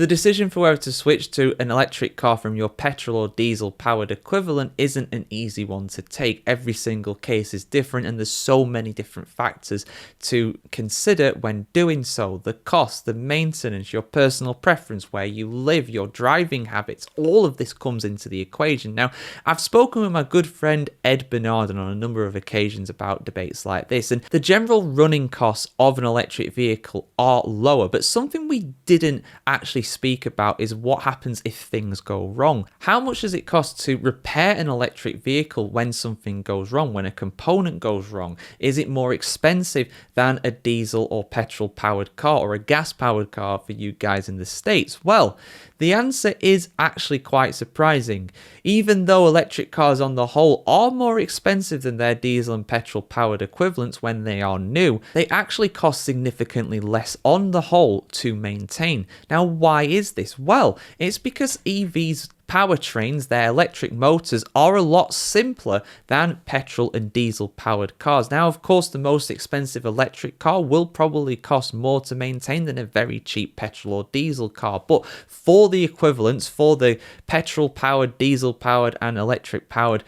The decision for whether to switch to an electric car from your petrol or diesel powered equivalent isn't an easy one to take. Every single case is different and there's so many different factors to consider when doing so. The cost, the maintenance, your personal preference, where you live, your driving habits, all of this comes into the equation. Now, I've spoken with my good friend Ed Bernardin on a number of occasions about debates like this, and the general running costs of an electric vehicle are lower, but something we didn't actually speak about is what happens if things go wrong. How much does it cost to repair an electric vehicle when something goes wrong, when a component goes wrong? Is it more expensive than a diesel or petrol powered car or a gas powered car for you guys in the States? Well, the answer is actually quite surprising. Even though electric cars on the whole are more expensive than their diesel and petrol powered equivalents when they are new, they actually cost significantly less on the whole to maintain. Now, why is this? Well, it's because EVs powertrains, their electric motors, are a lot simpler than petrol and diesel powered cars. Now, of course, the most expensive electric car will probably cost more to maintain than a very cheap petrol or diesel car, but for the equivalents, for the petrol powered, diesel powered and electric powered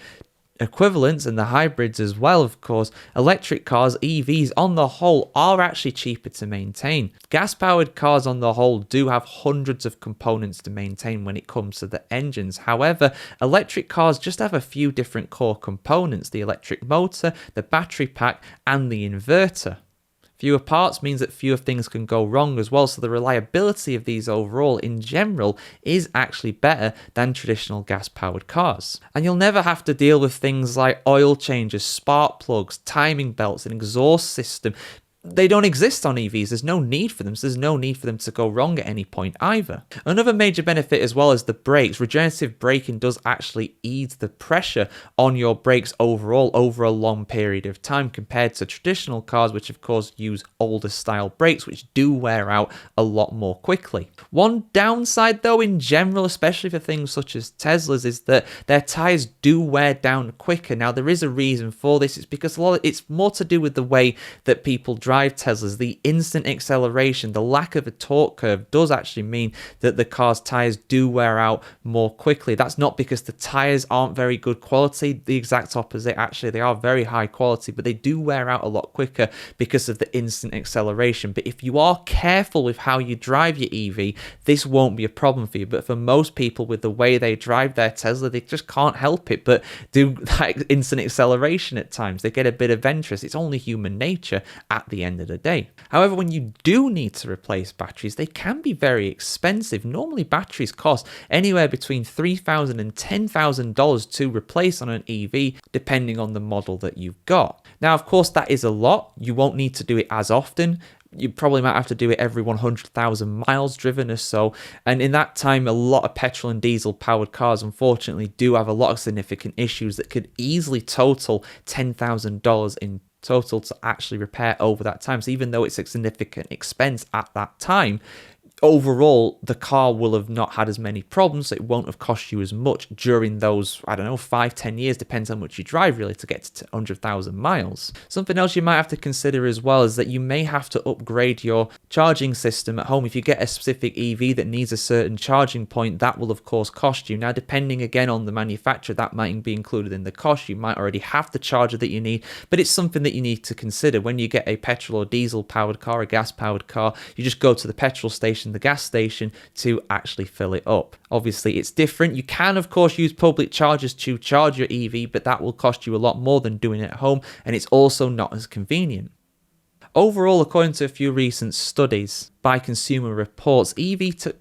equivalents and the hybrids as well, of course, electric cars, EVs on the whole, are actually cheaper to maintain. Gas powered cars on the whole do have hundreds of components to maintain when it comes to the engines. However, electric cars just have a few different core components: the electric motor, the battery pack and the inverter. Fewer parts means that fewer things can go wrong as well, so the reliability of these overall in general is actually better than traditional gas-powered cars. And you'll never have to deal with things like oil changes, spark plugs, timing belts, an exhaust system. They don't exist on EVs. There's no need for them, so there's no need for them to go wrong at any point either. Another major benefit as well is the brakes. Regenerative braking does actually ease the pressure on your brakes overall over a long period of time compared to traditional cars, which of course use older style brakes, which do wear out a lot more quickly. One downside though in general, especially for things such as Teslas, is that their tyres do wear down quicker. Now, there is a reason for this. It's because it's more to do with the way that people drive Teslas. The instant acceleration, the lack of a torque curve does actually mean that the car's tyres do wear out more quickly. That's not because the tyres aren't very good quality, the exact opposite. Actually, they are very high quality, but they do wear out a lot quicker because of the instant acceleration. But if you are careful with how you drive your EV, this won't be a problem for you. But for most people, with the way they drive their Tesla, they just can't help it but do that instant acceleration at times. They get a bit adventurous. It's only human nature at the end of the day. However, when you do need to replace batteries, they can be very expensive. Normally, batteries cost anywhere between $3,000 and $10,000 to replace on an EV, depending on the model that you've got. Now, of course, that is a lot. You won't need to do it as often. You probably might have to do it every 100,000 miles driven or so. And in that time, a lot of petrol and diesel powered cars, unfortunately, do have a lot of significant issues that could easily total $10,000 in total to actually repair over that time. So even though it's a significant expense at that time, overall, the car will have not had as many problems, so it won't have cost you as much during those, 5-10 years, depends how much you drive really, to get to 100,000 miles. Something else you might have to consider as well is that you may have to upgrade your charging system at home. If you get a specific EV that needs a certain charging point, that will of course cost you. Now, depending again on the manufacturer, that might be included in the cost. You might already have the charger that you need, but it's something that you need to consider. When you get a petrol or diesel powered car, a gas powered car, you just go to the petrol station, the gas station, to actually fill it up. Obviously, it's different. You can, of course, use public chargers to charge your EV, but that will cost you a lot more than doing it at home, and it's also not as convenient. Overall, according to a few recent studies by Consumer Reports,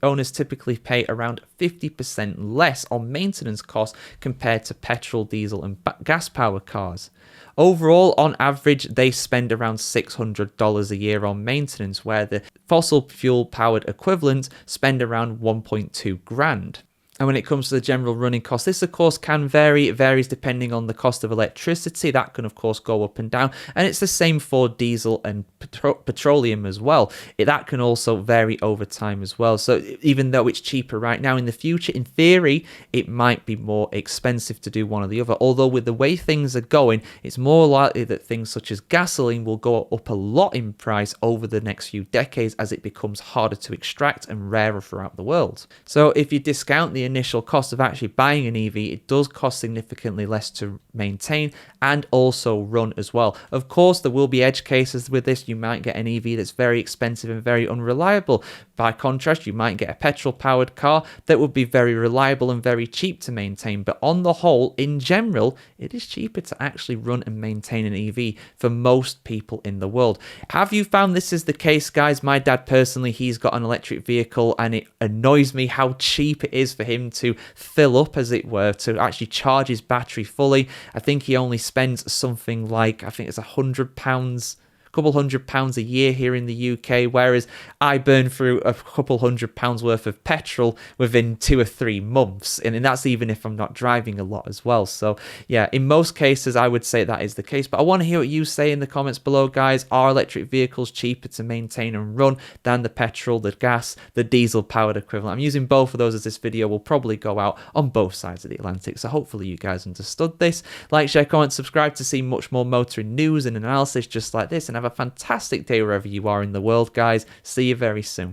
owners typically pay around 50% less on maintenance costs compared to petrol, diesel, and gas-powered cars. Overall, on average, they spend around $600 a year on maintenance, where the fossil fuel-powered equivalent spend around $1.2 grand. And when it comes to the general running cost, this of course can vary. It varies depending on the cost of electricity. That can of course go up and down. And it's the same for diesel and petroleum as well. That can also vary over time as well. So even though it's cheaper right now, in the future, in theory, it might be more expensive to do one or the other. Although with the way things are going, it's more likely that things such as gasoline will go up a lot in price over the next few decades as it becomes harder to extract and rarer throughout the world. So if you discount the initial cost of actually buying an EV, it does cost significantly less to maintain and also run as well. Of course, there will be edge cases with this. You might get an EV that's very expensive and very unreliable. By contrast, you might get a petrol-powered car that would be very reliable and very cheap to maintain. But on the whole, in general, it is cheaper to actually run and maintain an EV for most people in the world. Have you found this is the case, guys? My dad personally, he's got an electric vehicle, and it annoys me how cheap it is for him to fill up, as it were, to actually charge his battery fully. I think he only spends something like, I think it's £100, couple £100 a year here in the UK, whereas I burn through a couple £100 worth of petrol within 2 or 3 months, and that's even if I'm not driving a lot as well. So yeah, in most cases I would say that is the case, but I want to hear what you say in the comments below, guys. Are electric vehicles cheaper to maintain and run than the petrol, the gas, the diesel powered equivalent? I'm using both of those, as this video will probably go out on both sides of the Atlantic, so hopefully you guys understood this. Like, share, comment, subscribe to see much more motoring news and analysis just like this, and have a fantastic day wherever you are in the world, guys. See you very soon.